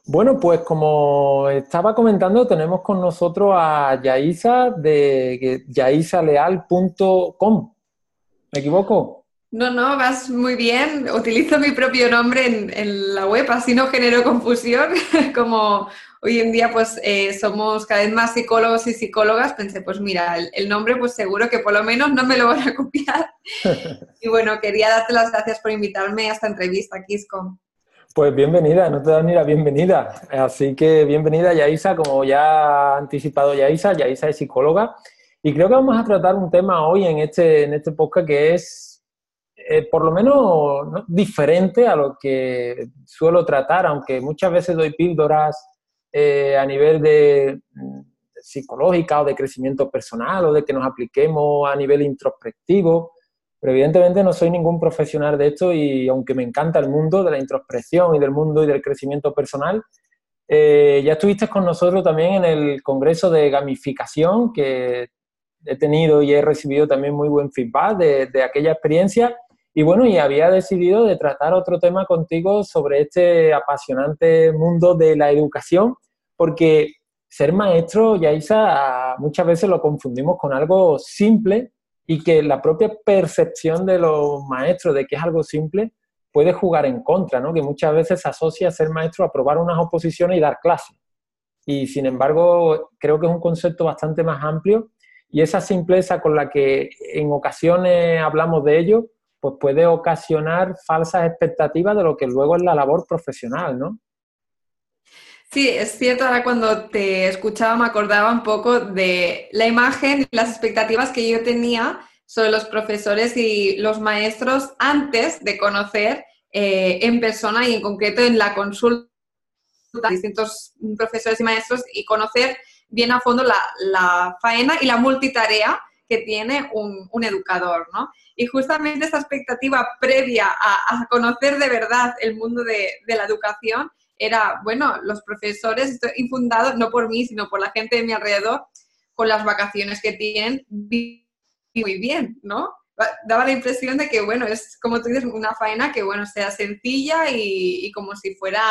Bueno, pues como estaba comentando, tenemos con nosotros a Yaisa de yaisaleal.com. ¿Me equivoco? No, no, vas muy bien. Utilizo mi propio nombre en la web, así no genero confusión. Como hoy en día pues somos cada vez más psicólogos y psicólogas, pensé, pues mira, el nombre pues seguro que por lo menos no me lo van a copiar. Y bueno, quería darte las gracias por invitarme a esta entrevista, Kisco. Pues bienvenida, no te da ni la bienvenida. Así que bienvenida, Yaisa, como ya ha anticipado Yaisa. Yaisa es psicóloga y creo que vamos a tratar un tema hoy en este podcast que es por lo menos ¿no?, diferente a lo que suelo tratar, aunque muchas veces doy píldoras a nivel de psicológica o de crecimiento personal o de que nos apliquemos a nivel introspectivo. Pero evidentemente no soy ningún profesional de esto y aunque me encanta el mundo de la introspección y del mundo y del crecimiento personal, ya estuviste con nosotros también en el congreso de gamificación que he tenido y he recibido también muy buen feedback de aquella experiencia. Y bueno, y había decidido de tratar otro tema contigo sobre este apasionante mundo de la educación, porque ser maestro, Yaisa, muchas veces lo confundimos con algo simple y que la propia percepción de los maestros de que es algo simple puede jugar en contra, ¿no? Que muchas veces se asocia a ser maestro a aprobar unas oposiciones y dar clases. Y sin embargo, creo que es un concepto bastante más amplio y esa simpleza con la que en ocasiones hablamos de ello, pues puede ocasionar falsas expectativas de lo que luego es la labor profesional, ¿no? Sí, es cierto, ahora cuando te escuchaba me acordaba un poco de la imagen y las expectativas que yo tenía sobre los profesores y los maestros antes de conocer en persona y en concreto en la consulta a distintos profesores y maestros y conocer bien a fondo la faena y la multitarea que tiene un educador, ¿no? Y justamente esta expectativa previa a conocer de verdad el mundo de la educación era, bueno, los profesores, esto infundado no por mí, sino por la gente de mi alrededor, con las vacaciones que tienen, muy bien, ¿no? Daba la impresión de que, bueno, es como tú dices, una faena que, bueno, sea sencilla y como si fuera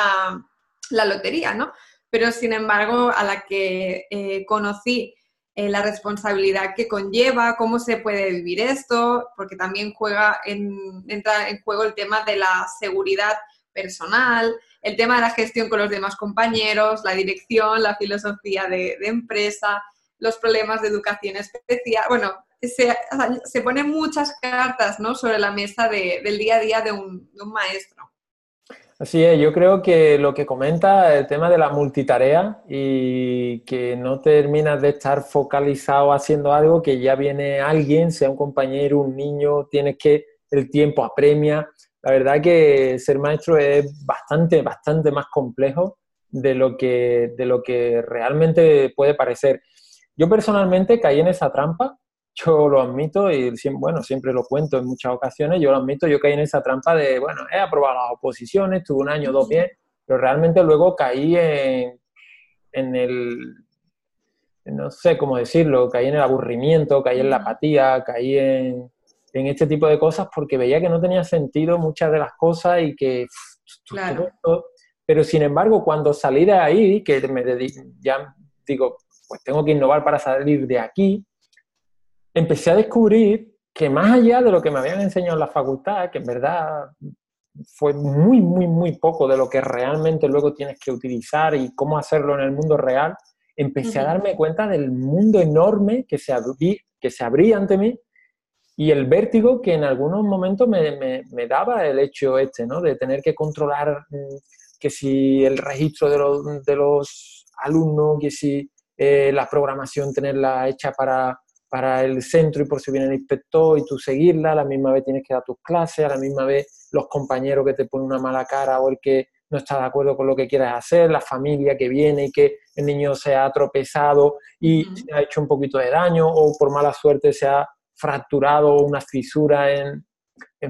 la lotería, ¿no? Pero, sin embargo, a la que conocí la responsabilidad que conlleva, cómo se puede vivir esto, porque también entra en juego el tema de la seguridad personal, el tema de la gestión con los demás compañeros, la dirección, la filosofía de empresa, los problemas de educación especial. Bueno, se ponen muchas cartas, ¿no?, sobre la mesa del día a día de un maestro. Así es, yo creo que lo que comenta el tema de la multitarea y que no terminas de estar focalizado haciendo algo, que ya viene alguien, sea un compañero, un niño, tienes que, el tiempo apremia. La verdad que ser maestro es bastante, bastante más complejo de lo que realmente puede parecer. Yo personalmente caí en esa trampa. Yo lo admito y bueno, siempre lo cuento en muchas ocasiones, yo lo admito, yo caí en esa trampa de, bueno, he aprobado las oposiciones, tuve un año o dos bien, pero realmente luego caí en el, no sé cómo decirlo, caí en el aburrimiento, caí en la apatía, caí en este tipo de cosas porque veía que no tenía sentido muchas de las cosas y que todo Claro. esto, pero sin embargo cuando salí de ahí, que ya digo, pues tengo que innovar para salir de aquí, empecé a descubrir que más allá de lo que me habían enseñado en la facultad, que en verdad fue muy, muy, muy poco de lo que realmente luego tienes que utilizar y cómo hacerlo en el mundo real, empecé a darme cuenta del mundo enorme que se abría ante mí y el vértigo que en algunos momentos me daba el hecho este, ¿no? De tener que controlar que si el registro de los alumnos, que si la programación tenerla hecha para el centro y por si viene el inspector y tú seguirla, a la misma vez tienes que dar tus clases, a la misma vez los compañeros que te ponen una mala cara o el que no está de acuerdo con lo que quieras hacer, la familia que viene y que el niño se ha tropezado y se ha hecho un poquito de daño o por mala suerte se ha fracturado una fisura en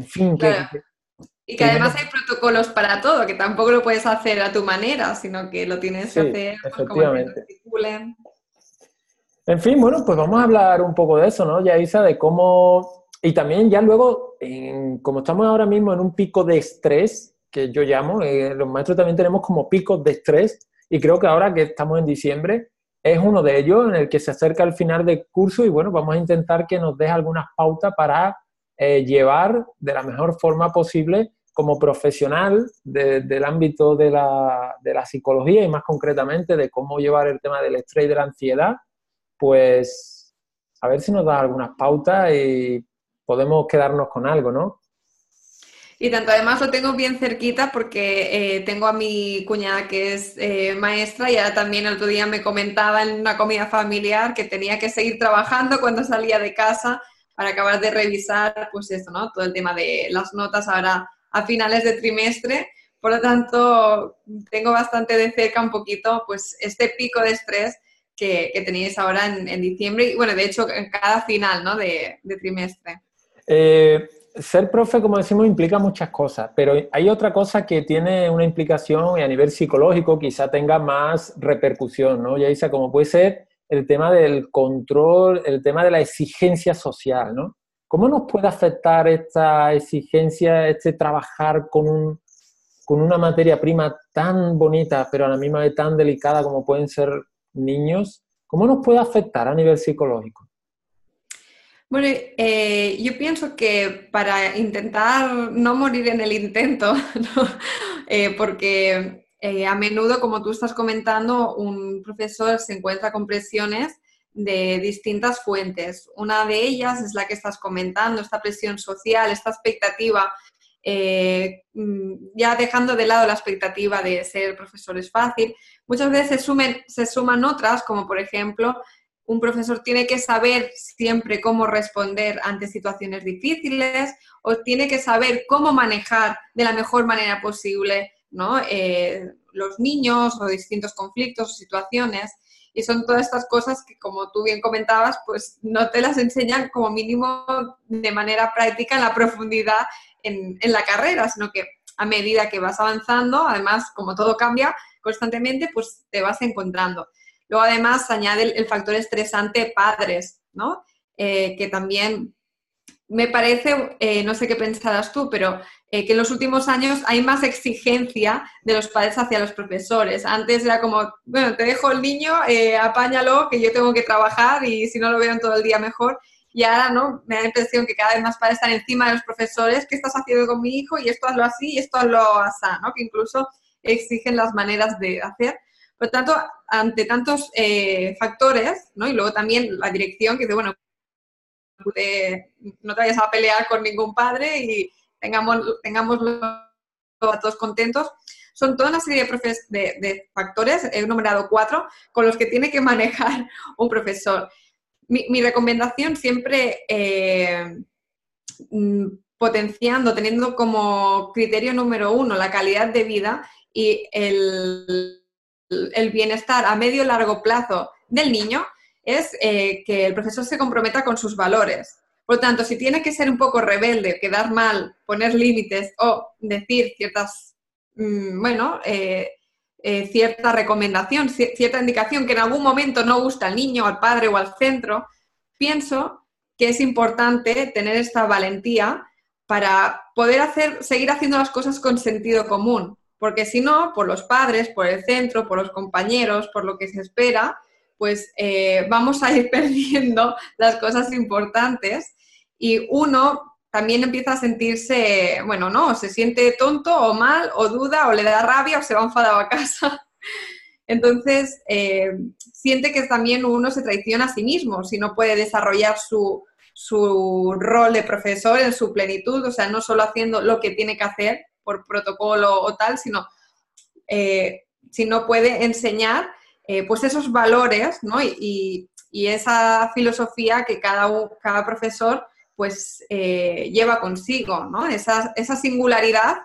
fin, Claro. que Y que primero, además hay protocolos para todo, que tampoco lo puedes hacer a tu manera, sino que lo tienes que sí, hacer pues, como se te efectivamente. articulen. En fin, bueno, pues vamos a hablar un poco de eso, ¿no, Yaisa? De cómo, y también ya luego, como estamos ahora mismo en un pico de estrés, que yo llamo, los maestros también tenemos como picos de estrés, y creo que ahora que estamos en diciembre es uno de ellos en el que se acerca el final del curso y bueno, vamos a intentar que nos deje algunas pautas para llevar de la mejor forma posible como profesional del ámbito de la psicología y más concretamente de cómo llevar el tema del estrés y de la ansiedad, pues a ver si nos da algunas pautas y podemos quedarnos con algo, ¿no? Y tanto además lo tengo bien cerquita porque tengo a mi cuñada que es maestra y ella también el otro día me comentaba en una comida familiar que tenía que seguir trabajando cuando salía de casa para acabar de revisar, pues eso, ¿no? Todo el tema de las notas ahora a finales de trimestre. Por lo tanto, tengo bastante de cerca un poquito pues este pico de estrés que tenéis ahora en diciembre y bueno, de hecho en cada final, ¿no? de trimestre. Ser profe, como decimos, implica muchas cosas, pero hay otra cosa que tiene una implicación y a nivel psicológico quizá tenga más repercusión, ¿no, Yaisa? Como puede ser el tema del control, el tema de la exigencia social, ¿no? ¿Cómo nos puede afectar esta exigencia, este trabajar con una materia prima tan bonita, pero a la misma vez tan delicada como pueden ser niños? ¿Cómo nos puede afectar a nivel psicológico? Bueno, yo pienso que para intentar no morir en el intento, ¿no? Porque a menudo, como tú estás comentando, un profesor se encuentra con presiones de distintas fuentes. Una de ellas es la que estás comentando, esta presión social, esta expectativa, ya dejando de lado la expectativa de ser profesor es fácil, muchas veces se suman otras, como por ejemplo un profesor tiene que saber siempre cómo responder ante situaciones difíciles o tiene que saber cómo manejar de la mejor manera posible, ¿no? Los niños o distintos conflictos o situaciones. Y son todas estas cosas que, como tú bien comentabas, pues no te las enseñan como mínimo de manera práctica en la profundidad en la carrera, sino que a medida que vas avanzando, además, como todo cambia constantemente, pues te vas encontrando. Luego, además, se añade el factor estresante padres, ¿no? Que también me parece, no sé qué pensarás tú, pero que en los últimos años hay más exigencia de los padres hacia los profesores. Antes era como, bueno, te dejo el niño, apáñalo, que yo tengo que trabajar y si no lo veo en todo el día mejor. Y ahora, ¿no? Me da la impresión que cada vez más padres están encima de los profesores. ¿Qué estás haciendo con mi hijo? Y esto hazlo así y esto hazlo así, ¿no? Que incluso exigen las maneras de hacer. Por lo tanto, ante tantos factores, ¿no? Y luego también la dirección que dice, bueno, no te vayas a pelear con ningún padre y tengámoslo a todos contentos. Son toda una serie de factores, he numerado 4, con los que tiene que manejar un profesor. Mi recomendación siempre potenciando, teniendo como criterio número 1 la calidad de vida y el bienestar a medio y largo plazo del niño, es que el profesor se comprometa con sus valores. Por lo tanto, si tiene que ser un poco rebelde, quedar mal, poner límites o decir ciertas, cierta recomendación, cierta indicación que en algún momento no gusta al niño, al padre o al centro, pienso que es importante tener esta valentía para poder seguir haciendo las cosas con sentido común. Porque si no, por los padres, por el centro, por los compañeros, por lo que se espera, pues vamos a ir perdiendo las cosas importantes y uno también empieza a sentirse, bueno, no, se siente tonto o mal o duda o le da rabia o se va enfadado a casa. Entonces, siente que también uno se traiciona a sí mismo si no puede desarrollar su rol de profesor en su plenitud, o sea, no solo haciendo lo que tiene que hacer por protocolo o tal, sino si no puede enseñar pues esos valores, ¿no? y esa filosofía que cada profesor pues lleva consigo, ¿no? Esa singularidad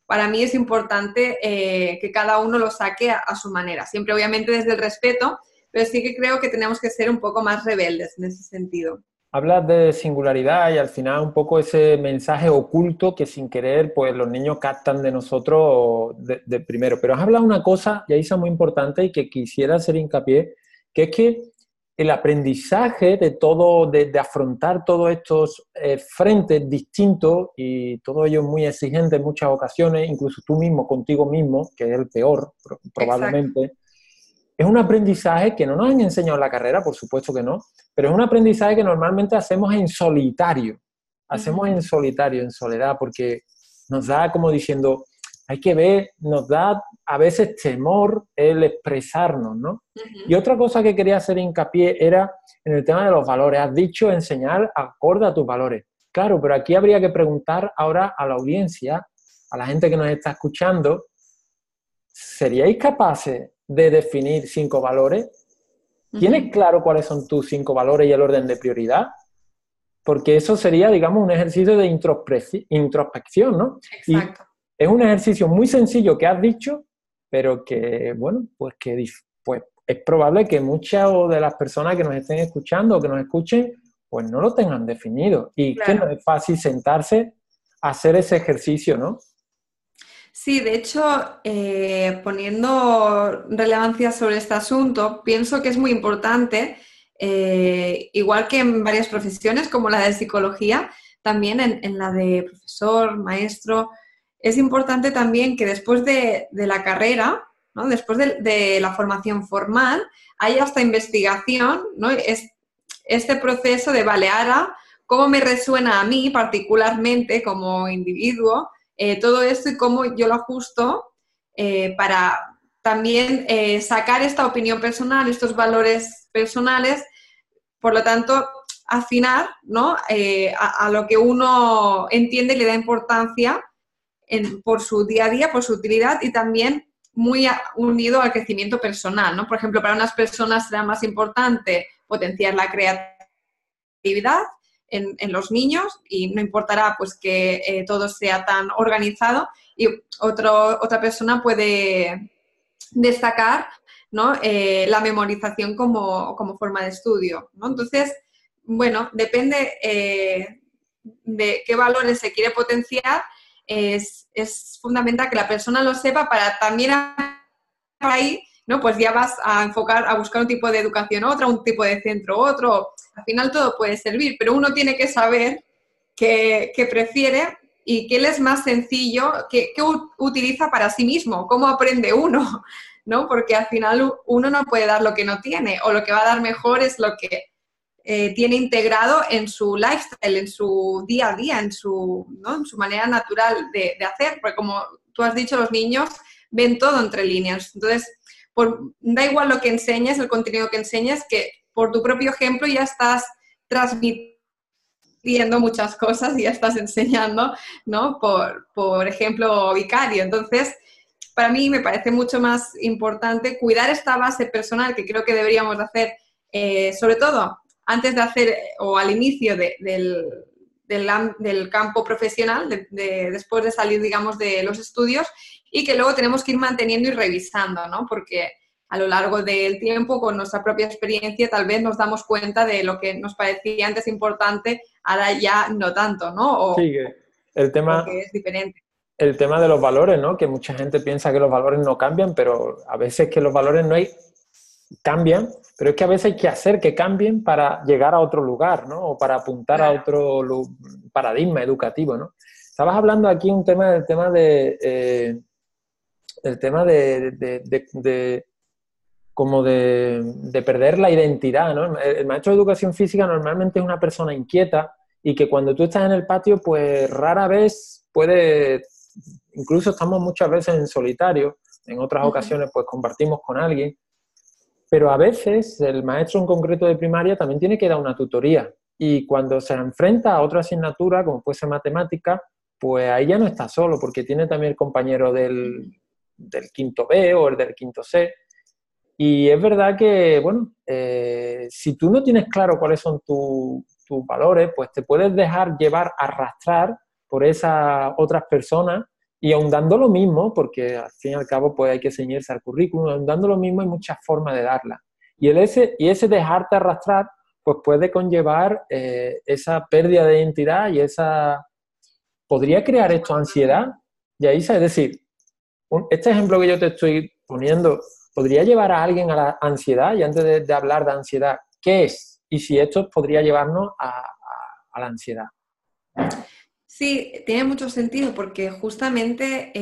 para mí es importante que cada uno lo saque a su manera, siempre obviamente desde el respeto, pero sí que creo que tenemos que ser un poco más rebeldes en ese sentido. Hablas de singularidad y al final un poco ese mensaje oculto que sin querer pues los niños captan de nosotros de primero. Pero has hablado una cosa, Yaisa, muy importante y que quisiera hacer hincapié, que es que el aprendizaje de todo, de afrontar todos estos frentes distintos y todos ellos muy exigentes en muchas ocasiones, incluso tú mismo, contigo mismo, que es el peor probablemente. Exacto. Es un aprendizaje que no nos han enseñado en la carrera, por supuesto que no, pero es un aprendizaje que normalmente hacemos en solitario. Hacemos en solitario, en soledad, porque nos da como diciendo, hay que ver, nos da a veces temor el expresarnos, ¿no? Y otra cosa que quería hacer hincapié era en el tema de los valores. Has dicho enseñar acorde a tus valores. Claro, pero aquí habría que preguntar ahora a la audiencia, a la gente que nos está escuchando, ¿seríais capaces de definir 5 valores? ¿Tienes claro cuáles son tus 5 valores y el orden de prioridad? Porque eso sería, digamos, un ejercicio de introspección, ¿no? Exacto. Y es un ejercicio muy sencillo que has dicho, pero que, bueno, pues es probable que muchas de las personas que nos estén escuchando o que nos escuchen, pues no lo tengan definido. Y claro, que no es fácil sentarse a hacer ese ejercicio, ¿no? Sí, de hecho, poniendo relevancia sobre este asunto, pienso que es muy importante, igual que en varias profesiones como la de psicología, también en la de profesor, maestro, es importante también que después de la carrera, ¿no? Después de la formación formal, haya esta investigación, ¿no? Este proceso de, vale, ahora, ¿cómo me resuena a mí particularmente como individuo? Todo esto y cómo yo lo ajusto para también sacar esta opinión personal, estos valores personales, por lo tanto, afinar, ¿no? A lo que uno entiende y le da importancia por su día a día, por su utilidad y también muy unido al crecimiento personal, ¿no? Por ejemplo, para unas personas será más importante potenciar la creatividad en los niños y no importará pues que todo sea tan organizado y otra persona puede destacar, ¿no? La memorización como forma de estudio, ¿no? Entonces, bueno, depende de qué valores se quiere potenciar, es fundamental que la persona lo sepa para también ahí, ¿no? Pues ya vas a enfocar, a buscar un tipo de educación otra, un tipo de centro otro. Al final todo puede servir, pero uno tiene que saber qué prefiere y qué le es más sencillo, qué utiliza para sí mismo, cómo aprende uno, ¿no? Porque al final uno no puede dar lo que no tiene, o lo que va a dar mejor es lo que tiene integrado en su lifestyle, en su día a día, ¿no? En su manera natural de hacer, porque como tú has dicho, los niños ven todo entre líneas. Entonces, da igual lo que enseñes, el contenido que enseñes, que por tu propio ejemplo ya estás transmitiendo muchas cosas y ya estás enseñando, ¿no? Por ejemplo, vicario. Entonces, para mí me parece mucho más importante cuidar esta base personal que creo que deberíamos de hacer, sobre todo antes de hacer o al inicio del campo profesional, después de salir, digamos, de los estudios, y que luego tenemos que ir manteniendo y revisando, ¿no? Porque a lo largo del tiempo, con nuestra propia experiencia, tal vez nos damos cuenta de lo que nos parecía antes importante, ahora ya no tanto, ¿no? Sí, el tema, que es diferente. El tema de los valores, ¿no? Que mucha gente piensa que los valores no cambian, pero a veces que los valores cambian, pero es que a veces hay que hacer que cambien para llegar a otro lugar, ¿no? O para apuntar claro, a otro paradigma educativo, ¿no? Estabas hablando aquí el tema de perder la identidad, ¿no? El maestro de educación física normalmente es una persona inquieta y que cuando tú estás en el patio, pues rara vez incluso estamos muchas veces en solitario, en otras ocasiones pues compartimos con alguien, pero a veces el maestro en concreto de primaria también tiene que dar una tutoría y cuando se enfrenta a otra asignatura, como puede ser matemática, pues ahí ya no está solo porque tiene también el compañero del quinto B o el del quinto C. Y es verdad que, bueno, si tú no tienes claro cuáles son tus valores, pues te puedes dejar llevar, arrastrar por esas otras personas y ahondando lo mismo, porque al fin y al cabo pues hay que ceñirse al currículum, ahondando lo mismo hay muchas formas de darla. Y ese dejarte arrastrar pues puede conllevar esa pérdida de identidad y ¿podría crear esto ansiedad, Yaisa? Es decir, este ejemplo que yo te estoy poniendo, ¿podría llevar a alguien a la ansiedad? Y antes de hablar de ansiedad, qué es y si esto podría llevarnos a la ansiedad. Sí, tiene mucho sentido porque justamente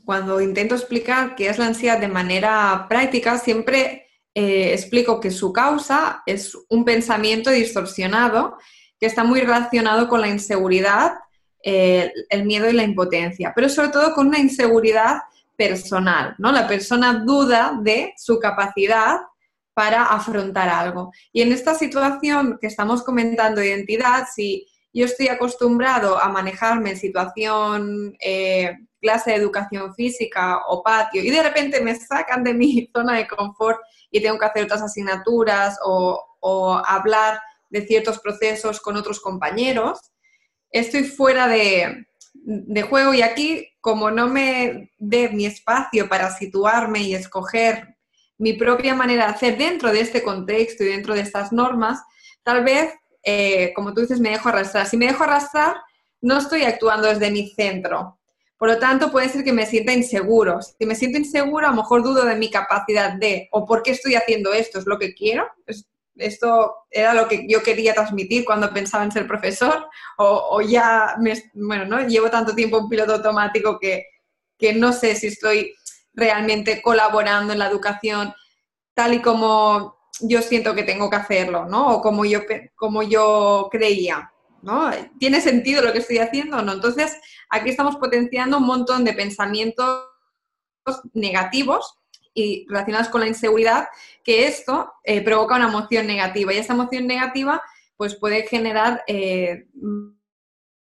cuando intento explicar qué es la ansiedad de manera práctica, siempre explico que su causa es un pensamiento distorsionado que está muy relacionado con la inseguridad, el miedo y la impotencia, pero sobre todo con una inseguridad personal, ¿no? La persona duda de su capacidad para afrontar algo. Y en esta situación que estamos comentando de identidad, si yo estoy acostumbrado a manejarme en situación, clase de educación física o patio, y de repente me sacan de mi zona de confort y tengo que hacer otras asignaturas o hablar de ciertos procesos con otros compañeros, estoy fuera de juego y aquí, como no me dé mi espacio para situarme y escoger mi propia manera de hacer dentro de este contexto y dentro de estas normas, tal vez, como tú dices, me dejo arrastrar. Si me dejo arrastrar, no estoy actuando desde mi centro. Por lo tanto, puede ser que me sienta inseguro. Si me siento inseguro, a lo mejor dudo de mi capacidad de, o por qué estoy haciendo esto, ¿es lo que quiero? Esto era lo que yo quería transmitir cuando pensaba en ser profesor, o ya, bueno, ¿no? Llevo tanto tiempo en piloto automático que no sé si estoy realmente colaborando en la educación tal y como yo siento que tengo que hacerlo, ¿no? O como yo creía, ¿no? ¿Tiene sentido lo que estoy haciendo o no? Entonces, aquí estamos potenciando un montón de pensamientos negativos y relacionados con la inseguridad, que esto provoca una emoción negativa y esta emoción negativa pues puede generar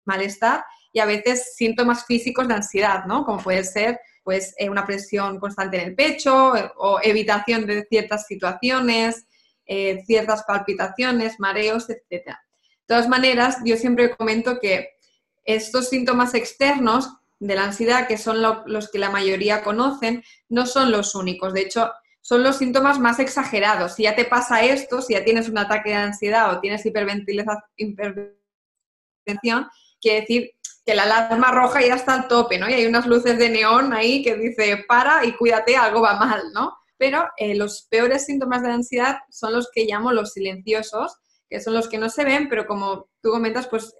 malestar y a veces síntomas físicos de ansiedad, ¿no? Como puede ser pues una presión constante en el pecho o evitación de ciertas situaciones, ciertas palpitaciones, mareos, etc. De todas maneras, yo siempre comento que estos síntomas externos de la ansiedad, que son los que la mayoría conocen, no son los únicos. De hecho, son los síntomas más exagerados. Si ya te pasa esto, si ya tienes un ataque de ansiedad o tienes hiperventilación, quiere decir que la alarma roja ya está al tope, ¿no? Y hay unas luces de neón ahí que dice, para y cuídate, algo va mal, ¿no? Pero los peores síntomas de la ansiedad son los que llamo los silenciosos, que son los que no se ven, pero como tú comentas, pues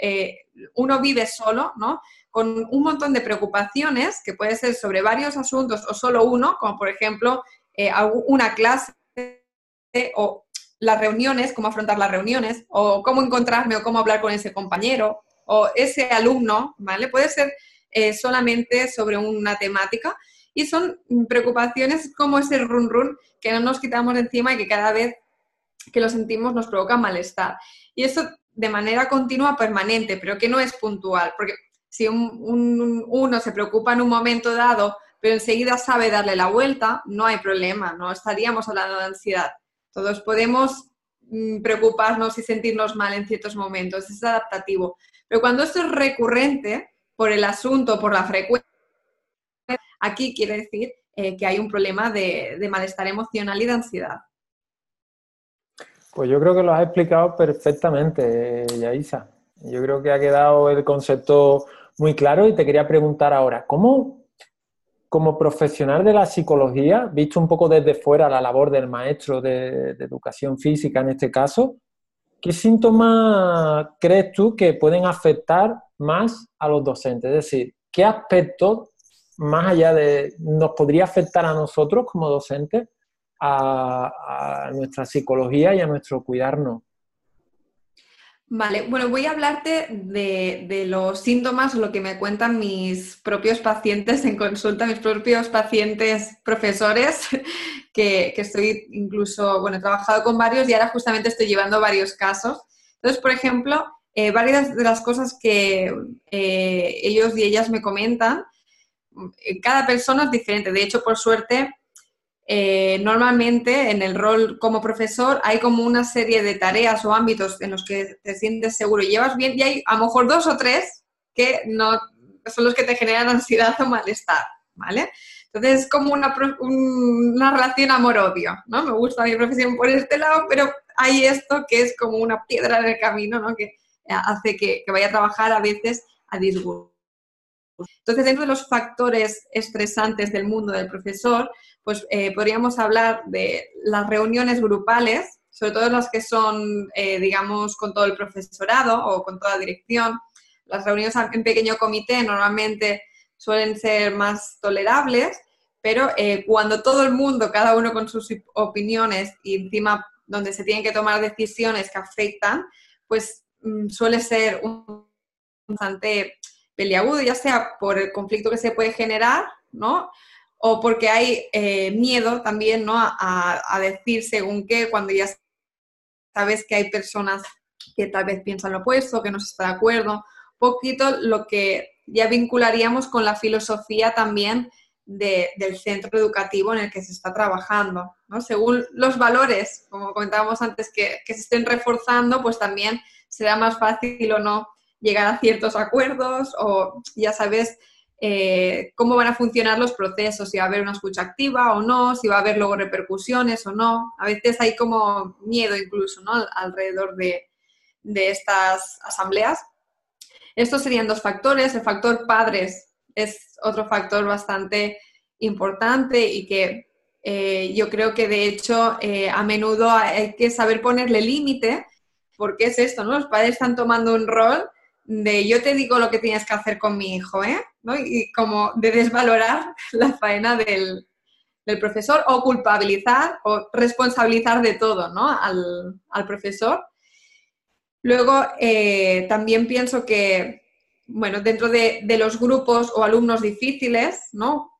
uno vive solo, ¿no? Con un montón de preocupaciones, que puede ser sobre varios asuntos o solo uno, como por ejemplo una clase o las reuniones, cómo afrontar las reuniones, o cómo encontrarme o cómo hablar con ese compañero, o ese alumno, ¿vale? Puede ser solamente sobre una temática y son preocupaciones como ese run run que no nos quitamos de encima y que cada vez que lo sentimos nos provoca malestar. Y eso de manera continua, permanente, pero que no es puntual, porque si uno se preocupa en un momento dado, pero enseguida sabe darle la vuelta, no hay problema, no estaríamos hablando de ansiedad. Todos podemos preocuparnos y sentirnos mal en ciertos momentos, es adaptativo. Pero cuando esto es recurrente, por el asunto, por la frecuencia, aquí quiere decir que hay un problema de malestar emocional y de ansiedad. Pues yo creo que lo has explicado perfectamente, Yaisa. Yo creo que ha quedado el concepto muy claro y te quería preguntar ahora, ¿cómo, como profesional de la psicología, visto un poco desde fuera la labor del maestro de educación física en este caso, qué síntomas crees tú que pueden afectar más a los docentes? Es decir, ¿qué aspectos, más allá de, nos podría afectar a nosotros como docentes, a nuestra psicología y a nuestro cuidarnos? Vale, bueno, voy a hablarte de los síntomas, lo que me cuentan mis propios pacientes en consulta, mis propios pacientes profesores, que estoy incluso, bueno, he trabajado con varios y ahora justamente estoy llevando varios casos. Entonces, por ejemplo, varias de las cosas que ellos y ellas me comentan, cada persona es diferente. De hecho, por suerte, normalmente en el rol como profesor hay como una serie de tareas o ámbitos en los que te sientes seguro y llevas bien y hay a lo mejor 2 o 3 que no son los que te generan ansiedad o malestar, ¿vale? Entonces es como una relación amor-odio, ¿no? Me gusta mi profesión por este lado, pero hay esto que es como una piedra en el camino, ¿no? Que hace que vaya a trabajar a veces a disgusto. Entonces, dentro de los factores estresantes del mundo del profesor, pues podríamos hablar de las reuniones grupales, sobre todo las que son, digamos, con todo el profesorado o con toda la dirección. Las reuniones en pequeño comité normalmente suelen ser más tolerables, pero cuando todo el mundo, cada uno con sus opiniones y encima donde se tienen que tomar decisiones que afectan, pues suele ser un bastante peliagudo, ya sea por el conflicto que se puede generar, ¿no? O porque hay miedo también, ¿no? A decir según qué, cuando ya sabes que hay personas que tal vez piensan lo opuesto, que no se está de acuerdo. Un poquito lo que ya vincularíamos con la filosofía también del centro educativo en el que se está trabajando, ¿no? Según los valores, como comentábamos antes, que se estén reforzando, pues también será más fácil o no llegar a ciertos acuerdos o ya sabes cómo van a funcionar los procesos, si va a haber una escucha activa o no, si va a haber luego repercusiones o no. A veces hay como miedo incluso, ¿no? Alrededor de estas asambleas. Estos serían dos factores. El factor padres es otro factor bastante importante y que yo creo que de hecho a menudo hay que saber ponerle límite, porque es esto, ¿no? Los padres están tomando un rol de yo te digo lo que tienes que hacer con mi hijo, ¿no? Y como de desvalorar la faena del profesor o culpabilizar o responsabilizar de todo, ¿no? al profesor. Luego, también pienso que, bueno, dentro de los grupos o alumnos difíciles, ¿no?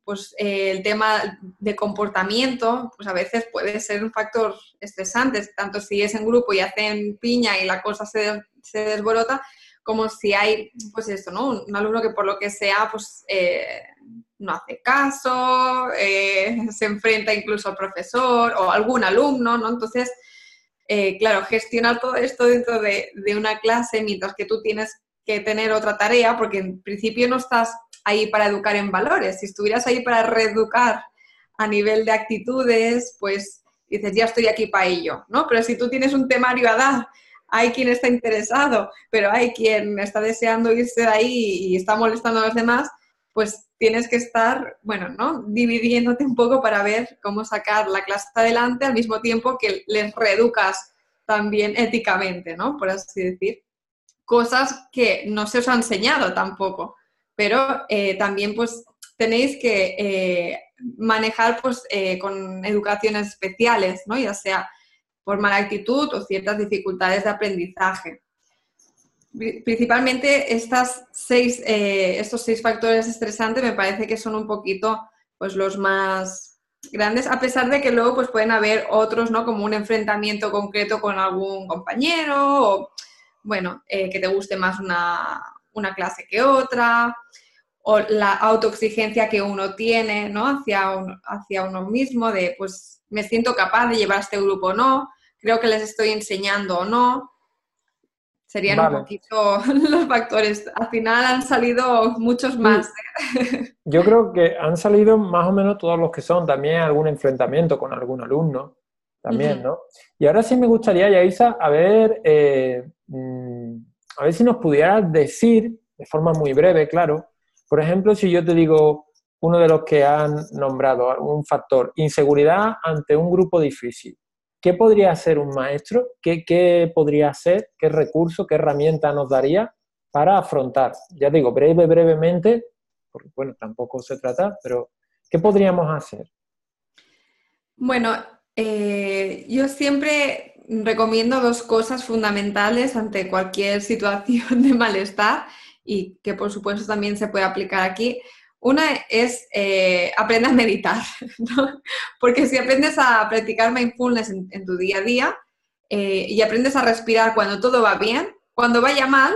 Pues el tema de comportamiento, pues a veces puede ser un factor estresante, tanto si es en grupo y hacen piña y la cosa se desborota, como si hay, pues esto, ¿no? Un alumno que por lo que sea, pues no hace caso, se enfrenta incluso al profesor o algún alumno, ¿no? Entonces, claro, gestionar todo esto dentro de una clase mientras que tú tienes que tener otra tarea, porque en principio no estás ahí para educar en valores. Si estuvieras ahí para reeducar a nivel de actitudes, pues dices, ya estoy aquí para ello, ¿no? Pero si tú tienes un temario a dar, hay quien está interesado, pero hay quien está deseando irse de ahí y está molestando a los demás, pues tienes que estar, bueno, ¿no? Dividiéndote un poco para ver cómo sacar la clase adelante al mismo tiempo que les reeducas también éticamente, ¿no? Por así decir. Cosas que no se os ha enseñado tampoco, pero también pues tenéis que manejar pues con educaciones especiales, ¿no? Ya sea por mala actitud o ciertas dificultades de aprendizaje. Principalmente estos 6 factores estresantes me parece que son un poquito pues, los más grandes, a pesar de que luego pues, pueden haber otros, ¿no? Como un enfrentamiento concreto con algún compañero o, bueno, que te guste más una clase que otra, o la autoexigencia que uno tiene, ¿no? hacia uno mismo de, pues, me siento capaz de llevar este grupo o no, creo que les estoy enseñando o no. Serían un Vale. poquito los factores. Al final han salido muchos Sí, más. yo creo que han salido más o menos todos los que son, también algún enfrentamiento con algún alumno, también, Ujú. ¿no? Y ahora sí me gustaría, Yaisa, a ver si nos pudieras decir, de forma muy breve, claro, por ejemplo, si yo te digo uno de los que han nombrado, un factor, inseguridad ante un grupo difícil. ¿Qué podría hacer un maestro? ¿Qué podría hacer? ¿Qué recurso, qué herramienta nos daría para afrontar? Ya digo, brevemente, porque bueno, tampoco se trata, pero ¿qué podríamos hacer? Bueno, yo siempre recomiendo 2 cosas fundamentales ante cualquier situación de malestar y que por supuesto también se puede aplicar aquí. Una es aprende a meditar, ¿no? Porque si aprendes a practicar mindfulness en tu día a día y aprendes a respirar cuando todo va bien, cuando vaya mal,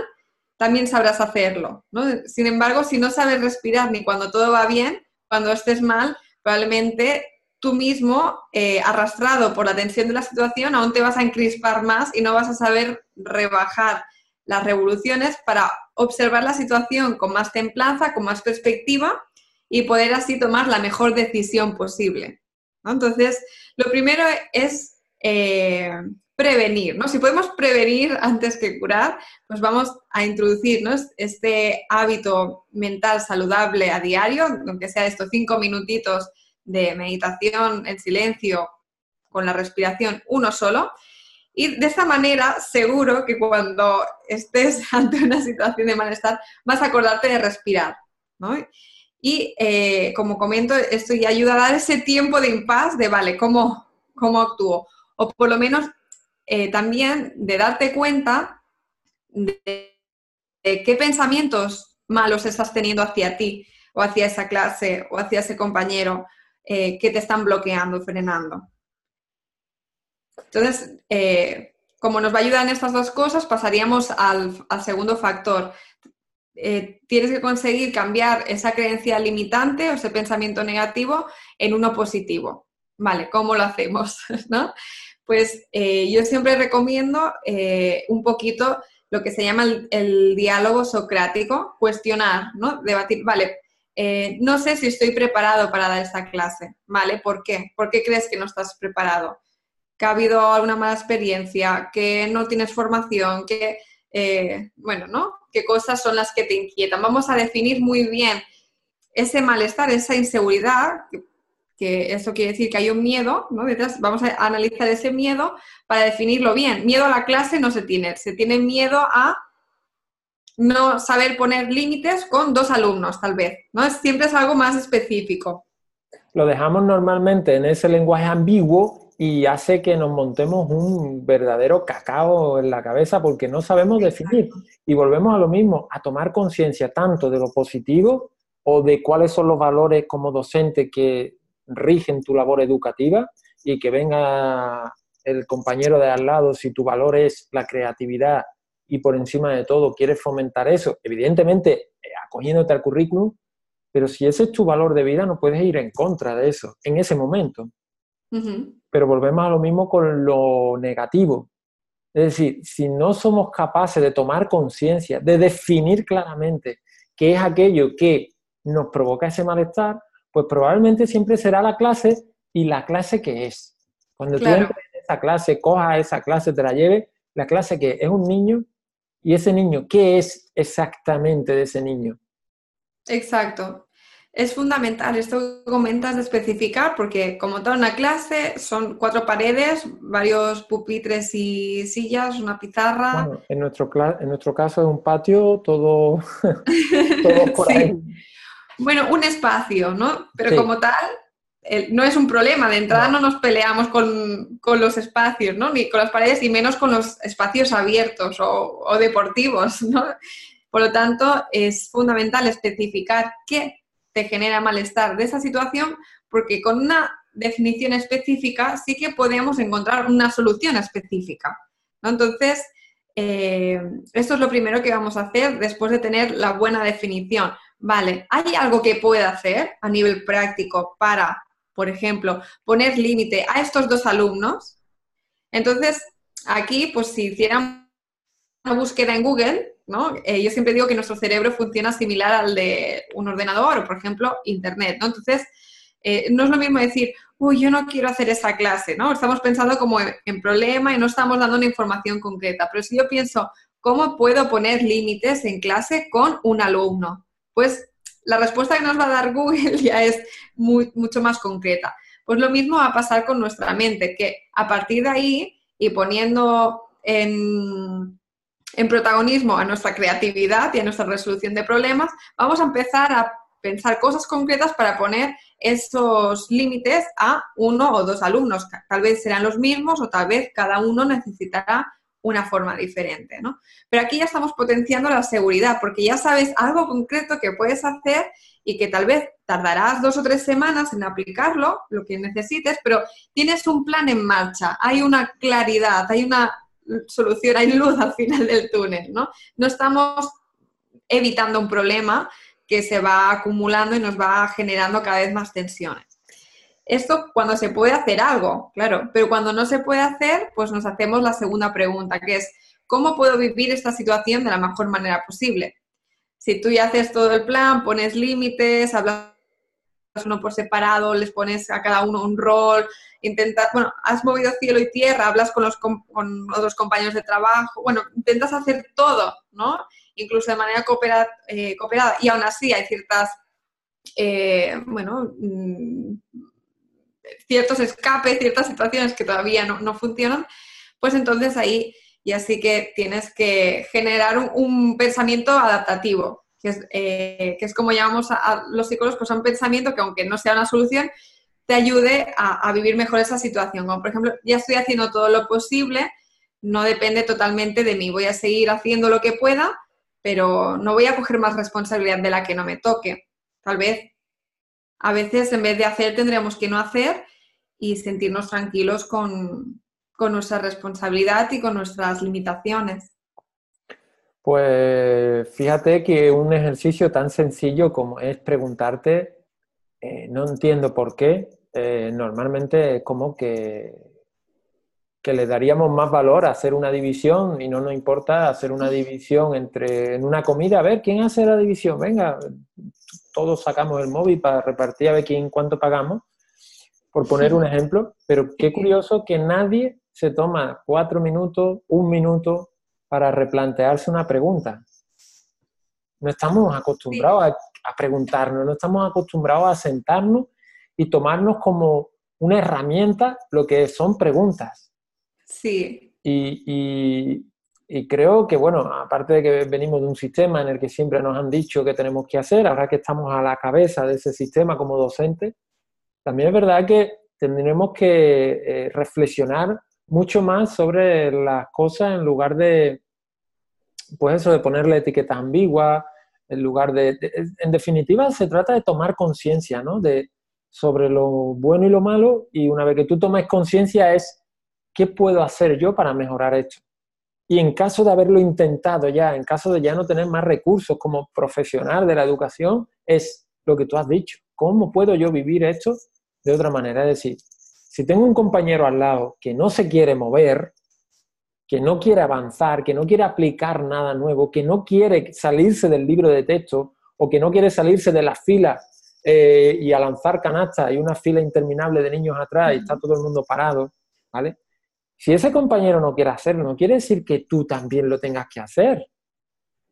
también sabrás hacerlo, ¿no? Sin embargo, si no sabes respirar ni cuando todo va bien, cuando estés mal, probablemente tú mismo, arrastrado por la tensión de la situación, aún te vas a encrispar más y no vas a saber rebajar las revoluciones para observar la situación con más templanza, con más perspectiva y poder así tomar la mejor decisión posible, ¿no? Entonces, lo primero es prevenir, ¿no? Si podemos prevenir antes que curar, pues vamos a introducir, ¿no? Este hábito mental saludable a diario, aunque sea estos 5 minutitos de meditación en silencio con la respiración, uno solo. Y de esta manera, seguro que cuando estés ante una situación de malestar, vas a acordarte de respirar, ¿no? Y como comento, esto ya ayuda a dar ese tiempo de impas de, vale, ¿cómo actúo? O por lo menos también de darte cuenta de qué pensamientos malos estás teniendo hacia ti, o hacia esa clase, o hacia ese compañero que te están bloqueando, frenando. Entonces, como nos va a ayudar en estas dos cosas, pasaríamos al segundo factor. Tienes que conseguir cambiar esa creencia limitante o ese pensamiento negativo en uno positivo. Vale, ¿cómo lo hacemos? ¿No? Pues yo siempre recomiendo un poquito lo que se llama el diálogo socrático, cuestionar, ¿no? Debatir, vale, no sé si estoy preparado para dar esta clase, ¿vale? ¿Por qué? ¿Por qué crees que no estás preparado? ¿Que ha habido alguna mala experiencia? ¿Que no tienes formación? ¿Que, bueno, ¿no? ¿Qué cosas son las que te inquietan? Vamos a definir muy bien ese malestar, esa inseguridad, que eso quiere decir que hay un miedo, ¿no? Detrás, vamos a analizar ese miedo para definirlo bien. Miedo a la clase no se tiene miedo a no saber poner límites con 2 alumnos, tal vez, ¿no? Siempre es algo más específico. Lo dejamos normalmente en ese lenguaje ambiguo y hace que nos montemos un verdadero cacao en la cabeza porque no sabemos definir. Y volvemos a lo mismo, a tomar conciencia tanto de lo positivo o de cuáles son los valores como docente que rigen tu labor educativa y que venga el compañero de al lado si tu valor es la creatividad y por encima de todo quieres fomentar eso, evidentemente acogiéndote al currículum, pero si ese es tu valor de vida, no puedes ir en contra de eso en ese momento. Pero volvemos a lo mismo con lo negativo. Es decir, si no somos capaces de tomar conciencia, de definir claramente qué es aquello que nos provoca ese malestar, pues probablemente siempre será la clase y la clase que es. Cuando tú entres en esa clase, cojas esa clase, te la lleves, la clase que es un niño y ese niño, ¿qué es exactamente de ese niño? Exacto. Es fundamental esto que comentas de especificar porque como toda una clase son 4 paredes, varios pupitres y sillas, una pizarra. Bueno, en nuestro caso es un patio, todo, todo por ahí. Sí. Bueno, un espacio, ¿no? Pero Sí. como tal, no es un problema. De entrada no No. nos peleamos con los espacios, ¿no? Ni con las paredes y menos con los espacios abiertos o deportivos, ¿no? Por lo tanto, es fundamental especificar qué te genera malestar de esa situación, porque con una definición específica sí que podemos encontrar una solución específica, ¿no? Entonces, esto es lo primero que vamos a hacer después de tener la buena definición. Vale, ¿hay algo que pueda hacer a nivel práctico para, por ejemplo, poner límite a estos 2 alumnos? Entonces, aquí, pues si hicieran una búsqueda en Google, ¿no? Yo siempre digo que nuestro cerebro funciona similar al de un ordenador o, por ejemplo, Internet, ¿no? Entonces, no es lo mismo decir, uy, yo no quiero hacer esa clase, ¿no? Estamos pensando como en problema y no estamos dando una información concreta. Pero si yo pienso, ¿cómo puedo poner límites en clase con un alumno? Pues la respuesta que nos va a dar Google ya es mucho más concreta. Pues lo mismo va a pasar con nuestra mente, que a partir de ahí y poniendo en protagonismo a nuestra creatividad y a nuestra resolución de problemas, vamos a empezar a pensar cosas concretas para poner esos límites a 1 o 2 alumnos. Tal vez serán los mismos o tal vez cada uno necesitará una forma diferente, ¿no? Pero aquí ya estamos potenciando la seguridad porque ya sabes algo concreto que puedes hacer y que tal vez tardarás 2 o 3 semanas en aplicarlo, lo que necesites, pero tienes un plan en marcha, hay una claridad, hay una solución, hay luz al final del túnel, ¿no? No estamos evitando un problema que se va acumulando y nos va generando cada vez más tensiones. Esto cuando se puede hacer algo, claro, pero cuando no se puede hacer, pues nos hacemos la segunda pregunta, que es, ¿cómo puedo vivir esta situación de la mejor manera posible? Si tú ya haces todo el plan, pones límites, hablas uno por separado, les pones a cada uno un rol, intentas, bueno, has movido cielo y tierra, hablas con otros compañeros de trabajo, bueno, intentas hacer todo, ¿no? Incluso de manera cooperada, y aún así hay ciertas, bueno, ciertos escapes, ciertas situaciones que todavía no funcionan, pues entonces ahí ya sí que tienes que generar un pensamiento adaptativo, que es como llamamos a los psicólogos, pues un pensamiento que aunque no sea una solución, te ayude a vivir mejor esa situación. Como por ejemplo, ya estoy haciendo todo lo posible, no depende totalmente de mí, voy a seguir haciendo lo que pueda, pero no voy a coger más responsabilidad de la que no me toque. Tal vez, a veces, en vez de hacer, tendríamos que no hacer y sentirnos tranquilos con nuestra responsabilidad y con nuestras limitaciones. Pues fíjate que un ejercicio tan sencillo como es preguntarte, no entiendo por qué, normalmente es como que le daríamos más valor a hacer una división y no nos importa hacer una división en una comida, a ver, ¿quién hace la división? Venga, todos sacamos el móvil para repartir a ver quién cuánto pagamos, por poner un ejemplo, pero qué curioso que nadie se toma 4 minutos, 1 minuto para replantearse una pregunta. No estamos acostumbrados a preguntarnos, no estamos acostumbrados a sentarnos y tomarnos como una herramienta lo que son preguntas. Sí. Y creo que, bueno, aparte de que venimos de un sistema en el que siempre nos han dicho que tenemos que hacer, ahora que estamos a la cabeza de ese sistema como docentes, también es verdad que tendremos que reflexionar mucho más sobre las cosas en lugar de, pues eso, de ponerle etiquetas ambiguas, en lugar en definitiva, se trata de tomar conciencia, ¿no? Sobre lo bueno y lo malo, y una vez que tú tomes conciencia es, ¿qué puedo hacer yo para mejorar esto? Y en caso de haberlo intentado ya, en caso de ya no tener más recursos como profesional de la educación, es lo que tú has dicho. ¿Cómo puedo yo vivir esto de otra manera? Es decir, si tengo un compañero al lado que no se quiere mover, que no quiere avanzar, que no quiere aplicar nada nuevo, que no quiere salirse del libro de texto o que no quiere salirse de las filas y a lanzar canastas y una fila interminable de niños atrás y está todo el mundo parado, ¿vale? Si ese compañero no quiere hacerlo, no quiere decir que tú también lo tengas que hacer.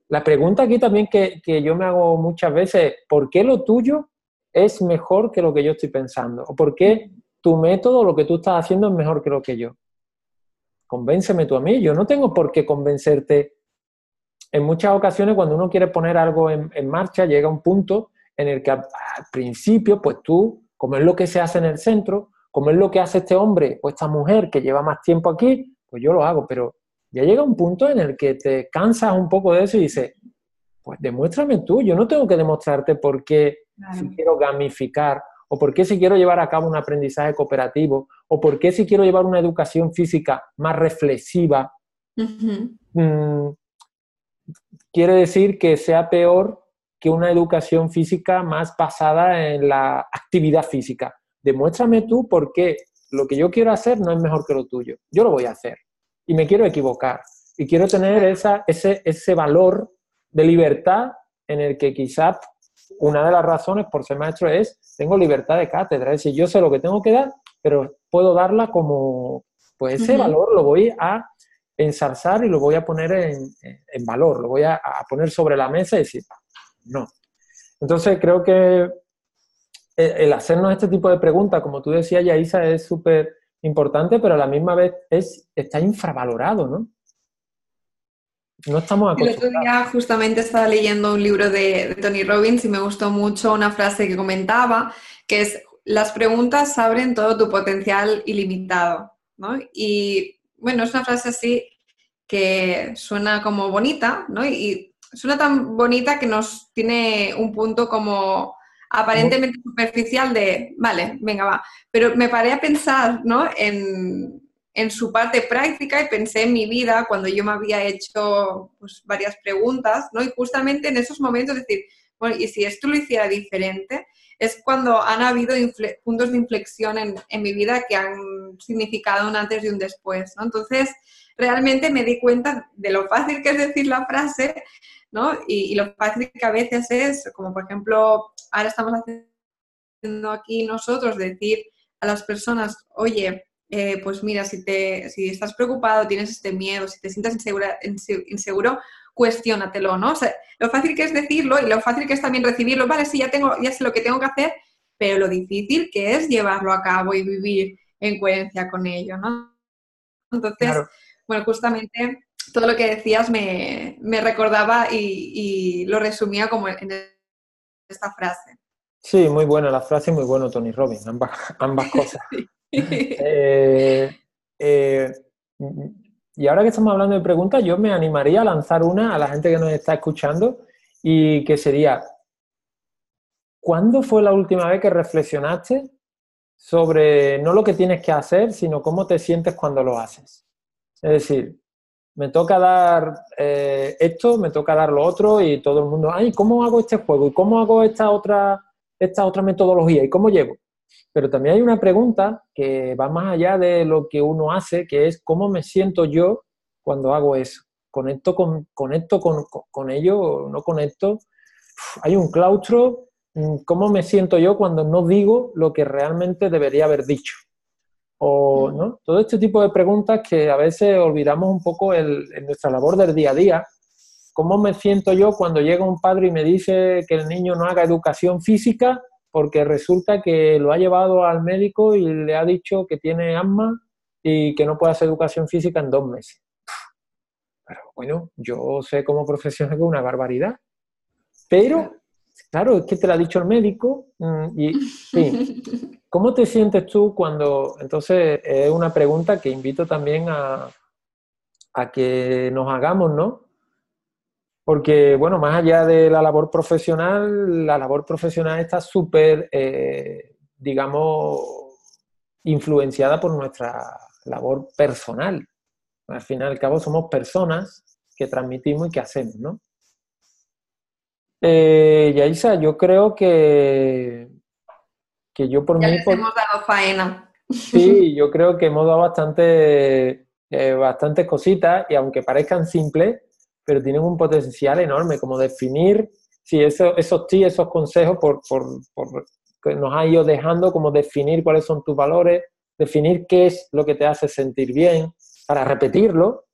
La pregunta aquí también que yo me hago muchas veces es, ¿por qué lo tuyo es mejor que lo que yo estoy pensando? ¿O por qué tu método, lo que tú estás haciendo es mejor que lo que yo? Convénceme tú a mí. Yo no tengo por qué convencerte. En muchas ocasiones, cuando uno quiere poner algo en marcha, llega un punto en el que al principio, pues tú, como es lo que se hace en el centro, como es lo que hace este hombre o esta mujer que lleva más tiempo aquí, pues yo lo hago, pero ya llega un punto en el que te cansas un poco de eso y dices, pues demuéstrame tú, yo no tengo que demostrarte por qué si quiero gamificar, o por qué si quiero llevar a cabo un aprendizaje cooperativo, o por qué si quiero llevar una educación física más reflexiva, quiere decir que sea peor que una educación física más basada en la actividad física. Demuéstrame tú por qué lo que yo quiero hacer no es mejor que lo tuyo. Yo lo voy a hacer y me quiero equivocar y quiero tener ese valor de libertad en el que quizás una de las razones por ser maestro es tengo libertad de cátedra, es decir, yo sé lo que tengo que dar, pero puedo darla como, pues ese valor lo voy a ensalzar y lo voy a poner en valor, lo voy a poner sobre la mesa y decir, no. Entonces creo que el hacernos este tipo de preguntas, como tú decías, Yaisa, es súper importante, pero a la misma vez está infravalorado, ¿no? No estamos acostumbrados. El otro día justamente estaba leyendo un libro de Tony Robbins y me gustó mucho una frase que comentaba, que es, las preguntas abren todo tu potencial ilimitado, ¿no? Y bueno, es una frase así que suena como bonita, ¿no? Y suena tan bonita que nos tiene un punto como aparentemente superficial de, vale, venga, va. Pero me paré a pensar, ¿no? En su parte práctica y pensé en mi vida cuando yo me había hecho pues, varias preguntas, ¿no? Y justamente en esos momentos decir, bueno, y si esto lo hiciera diferente, es cuando han habido puntos de inflexión en mi vida que han significado un antes y un después, ¿no? Entonces, realmente me di cuenta de lo fácil que es decir la frase, ¿no? Y lo fácil que a veces es, como por ejemplo, ahora estamos haciendo aquí nosotros, decir a las personas, oye, pues mira, si estás preocupado, tienes este miedo, si te sientes inseguro, cuestiónatelo, ¿no? O sea, lo fácil que es decirlo y lo fácil que es también recibirlo, vale, sí, ya sé lo que tengo que hacer, pero lo difícil que es llevarlo a cabo y vivir en coherencia con ello, ¿no? Entonces, Claro. bueno, justamente todo lo que decías me recordaba y lo resumía como en esta frase. Sí, muy buena la frase, muy bueno Tony Robbins, ambas cosas. Sí. Eh, eh, y ahora que estamos hablando de preguntas, yo me animaría a lanzar una a la gente que nos está escuchando y que sería, ¿cuándo fue la última vez que reflexionaste sobre no lo que tienes que hacer, sino cómo te sientes cuando lo haces? Es decir, me toca dar esto, me toca dar lo otro y todo el mundo, ay, ¿cómo hago este juego? ¿Y cómo hago esta otra metodología? ¿Y cómo llevo? Pero también hay una pregunta que va más allá de lo que uno hace, que es ¿cómo me siento yo cuando hago eso? ¿Conecto con ello o no conecto? Hay un claustro. ¿Cómo me siento yo cuando no digo lo que realmente debería haber dicho? O, ¿no? Todo este tipo de preguntas que a veces olvidamos un poco en nuestra labor del día a día. ¿Cómo me siento yo cuando llega un padre y me dice que el niño no haga educación física porque resulta que lo ha llevado al médico y le ha dicho que tiene asma y que no puede hacer educación física en 2 meses? Pero bueno, yo sé como profesional que es una barbaridad, pero Claro. claro, es que te lo ha dicho el médico y, en fin, ¿cómo te sientes tú cuando...? Entonces, es una pregunta que invito también a que nos hagamos, ¿no? Porque, bueno, más allá de la labor profesional está súper, digamos, influenciada por nuestra labor personal. Al fin y al cabo somos personas que transmitimos y que hacemos, ¿no? Yaisa, yo creo que yo por Ya mí, les hemos dado faena. sí, yo creo que hemos dado bastantes cositas y aunque parezcan simples, pero tienen un potencial enorme, como definir, sí, esos tips, esos consejos que nos ha ido dejando, como definir cuáles son tus valores, definir qué es lo que te hace sentir bien, para repetirlo,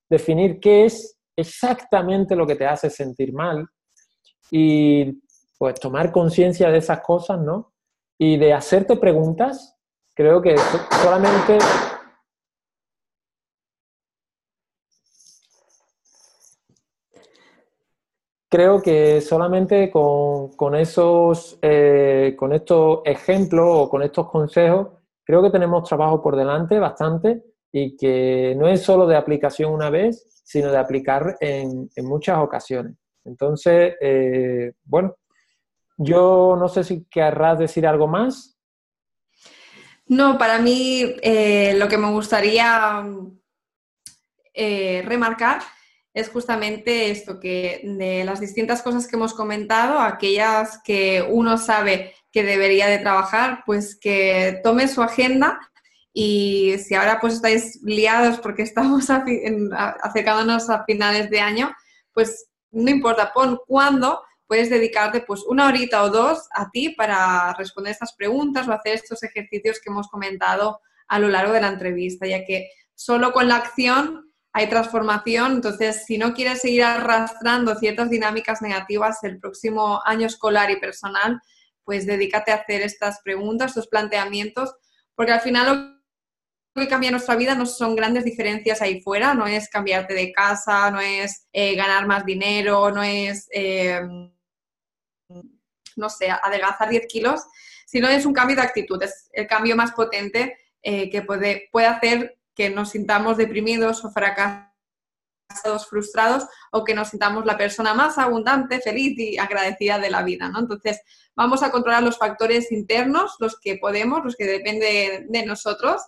definir qué es exactamente lo que te hace sentir mal y pues tomar conciencia de esas cosas, ¿no? Y de hacerte preguntas, creo que solamente creo que solamente con estos ejemplos o con estos consejos, creo que tenemos trabajo por delante bastante y que no es solo de aplicación una vez, sino de aplicar en muchas ocasiones. Entonces, bueno, yo no sé si querrás decir algo más. No, para mí lo que me gustaría remarcar es justamente esto, que de las distintas cosas que hemos comentado, aquellas que uno sabe que debería de trabajar, pues que tome su agenda y si ahora pues estáis liados porque estamos acercándonos a finales de año, pues no importa, pon cuándo puedes dedicarte pues 1 horita o 2 a ti para responder estas preguntas o hacer estos ejercicios que hemos comentado a lo largo de la entrevista, ya que solo con la acción hay transformación, entonces si no quieres seguir arrastrando ciertas dinámicas negativas el próximo año escolar y personal, pues dedícate a hacer estas preguntas, estos planteamientos, porque al final lo que cambia nuestra vida no son grandes diferencias ahí fuera, no es cambiarte de casa, no es ganar más dinero, no es, no sé, adelgazar 10 kilos, sino es un cambio de actitud, es el cambio más potente que puede hacer que nos sintamos deprimidos o fracasados, frustrados o que nos sintamos la persona más abundante, feliz y agradecida de la vida, ¿no? Entonces, vamos a controlar los factores internos, los que podemos, los que dependen de nosotros,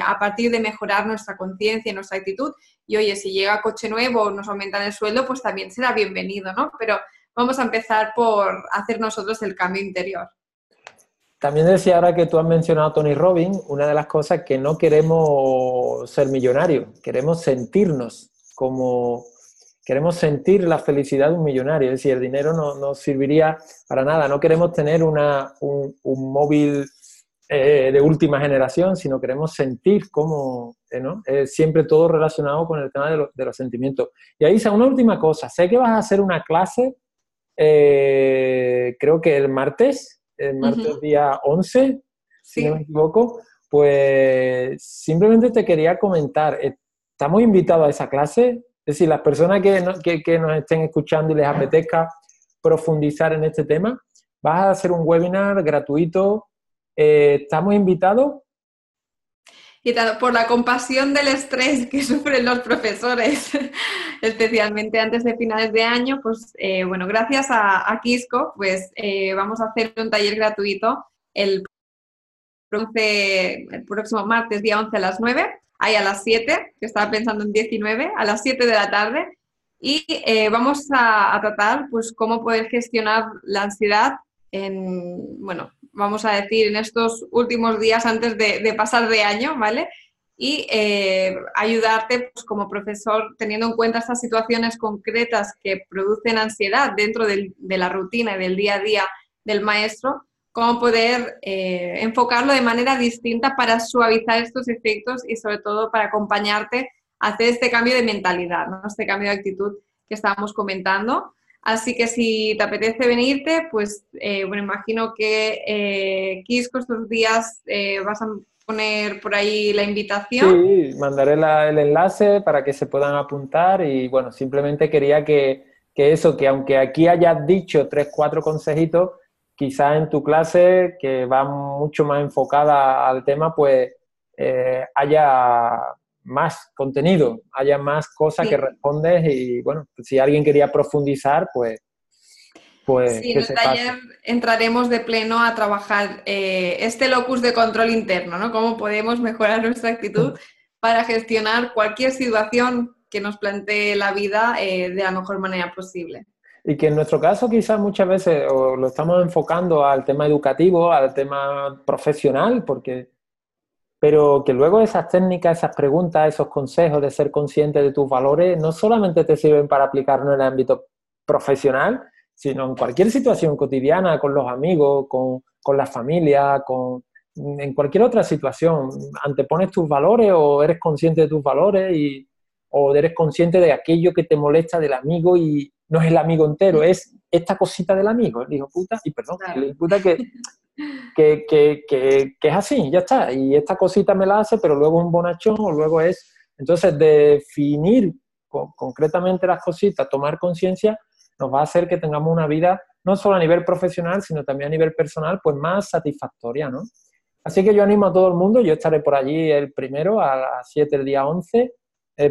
a partir de mejorar nuestra conciencia y nuestra actitud. Y oye, si llega coche nuevo o nos aumentan el sueldo, pues también será bienvenido, ¿no? Pero vamos a empezar por hacer nosotros el cambio interior. También decía ahora que tú has mencionado a Tony Robbins, una de las cosas que no queremos ser millonarios, queremos sentirnos como, queremos sentir la felicidad de un millonario, es decir, el dinero no serviría para nada, no queremos tener un móvil de última generación, sino queremos sentir cómo, ¿no? Siempre todo relacionado con el tema de los sentimientos. Y ahí, una última cosa, sé que vas a hacer una clase, creo que el martes, el martes Ujú. día 11, si no me Sí. equivoco, pues simplemente te quería comentar, ¿estamos invitados a esa clase? Es decir, las personas que nos estén escuchando y les apetezca profundizar en este tema, vas a hacer un webinar gratuito. ¿Estamos invitados? Y por la compasión del estrés que sufren los profesores, especialmente antes de finales de año, pues bueno, gracias a Quisco, pues vamos a hacer un taller gratuito el el próximo martes, día 11 a las 9, ahí a las 7, que estaba pensando en 19, a las 7 de la tarde, y vamos a tratar pues cómo poder gestionar la ansiedad en, bueno, vamos a decir, en estos últimos días antes de pasar de año, ¿vale? Y ayudarte pues, como profesor, teniendo en cuenta estas situaciones concretas que producen ansiedad dentro de la rutina y del día a día del maestro, cómo poder enfocarlo de manera distinta para suavizar estos efectos y sobre todo para acompañarte a hacer este cambio de mentalidad, ¿no? Este cambio de actitud que estábamos comentando. Así que si te apetece venirte, pues bueno, imagino que Quisco estos días vas a poner por ahí la invitación. Sí, mandaré el enlace para que se puedan apuntar y bueno, simplemente quería que eso, que aunque aquí hayas dicho tres, cuatro consejitos, quizás en tu clase, que va mucho más enfocada al tema, pues haya más contenido, haya más cosas que Sí. respondes y bueno, si alguien quería profundizar, pues Sí, en que el se pase. taller entraremos de pleno a trabajar este locus de control interno, ¿no? Cómo podemos mejorar nuestra actitud para gestionar cualquier situación que nos plantee la vida de la mejor manera posible. Y que en nuestro caso quizás muchas veces o lo estamos enfocando al tema educativo, al tema profesional, pero que luego esas técnicas, esas preguntas, esos consejos de ser consciente de tus valores, no solamente te sirven para aplicarlo en el ámbito profesional, sino en cualquier situación cotidiana, con los amigos, con la familia, en cualquier otra situación. Antepones tus valores o eres consciente de tus valores o eres consciente de aquello que te molesta del amigo y no es el amigo entero, es esta cosita del amigo, el hijo puta, y perdón, el Claro. hijo puta que es así, ya está. Y esta cosita me la hace, pero luego es un bonachón o luego es... Entonces, definir concretamente las cositas, tomar conciencia, nos va a hacer que tengamos una vida, no solo a nivel profesional, sino también a nivel personal, pues más satisfactoria, ¿no? Así que yo animo a todo el mundo, yo estaré por allí el primero a las 7 el día 11,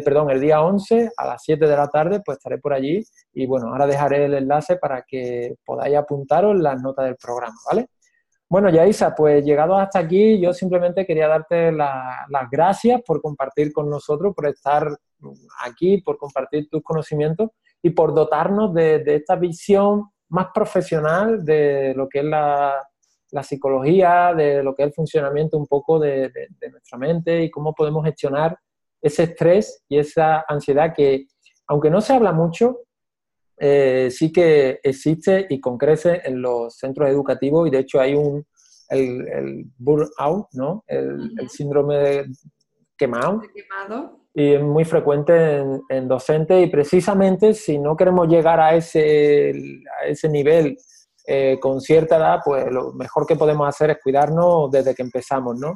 perdón, el día 11 a las 7 de la tarde, pues estaré por allí y bueno, ahora dejaré el enlace para que podáis apuntaros en las notas del programa, ¿vale? Bueno, Yaisa, pues llegado hasta aquí, yo simplemente quería darte las gracias por compartir con nosotros, por estar aquí, por compartir tus conocimientos y por dotarnos de esta visión más profesional de lo que es la psicología, de lo que es el funcionamiento un poco de nuestra mente y cómo podemos gestionar ese estrés y esa ansiedad que, aunque no se habla mucho, sí que existe y concrece en los centros educativos y de hecho hay el burnout, ¿no? El Ujú. síndrome de quemado De quemado. y es muy frecuente en docentes y precisamente si no queremos llegar a ese nivel con cierta edad, pues lo mejor que podemos hacer es cuidarnos desde que empezamos, ¿no?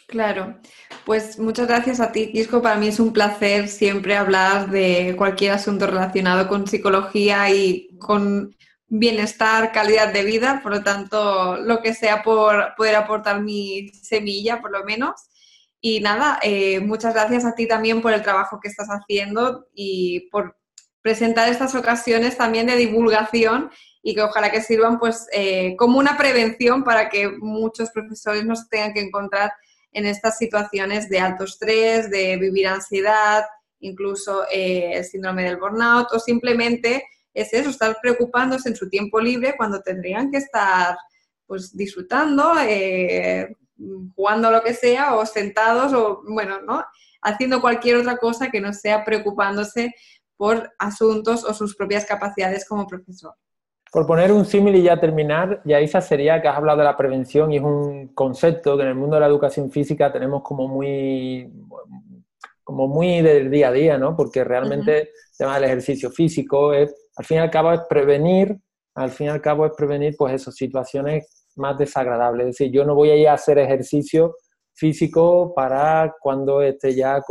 Claro, pues muchas gracias a ti, Quisco. Para mí es un placer siempre hablar de cualquier asunto relacionado con psicología y con bienestar, calidad de vida. Por lo tanto, lo que sea por poder aportar mi semilla, por lo menos. Y nada, muchas gracias a ti también por el trabajo que estás haciendo y por presentar estas ocasiones también de divulgación y que ojalá que sirvan pues como una prevención para que muchos profesores no se tengan que encontrar en estas situaciones de alto estrés, de vivir ansiedad, incluso el síndrome del burnout o simplemente es eso, estar preocupándose en su tiempo libre cuando tendrían que estar pues disfrutando, jugando lo que sea o sentados o bueno, ¿no? Haciendo cualquier otra cosa que no sea preocupándose por asuntos o sus propias capacidades como profesor. Por poner un símil y ya terminar, Yaisa, sería que has hablado de la prevención y es un concepto que en el mundo de la educación física tenemos como muy del día a día, ¿no? Porque Uh -huh. realmente el tema del ejercicio físico es, al fin y al cabo, es prevenir al fin y al cabo es prevenir pues esas situaciones más desagradables. Es decir, yo no voy a ir a hacer ejercicio físico para cuando esté ya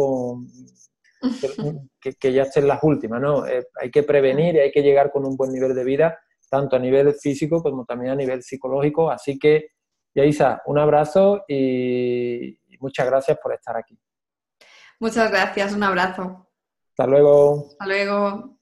que ya estén las últimas, ¿no? Hay que prevenir y hay que llegar con un buen nivel de vida, tanto a nivel físico como también a nivel psicológico. Así que, Yaisa, un abrazo y muchas gracias por estar aquí. Muchas gracias, un abrazo. Hasta luego. Hasta luego.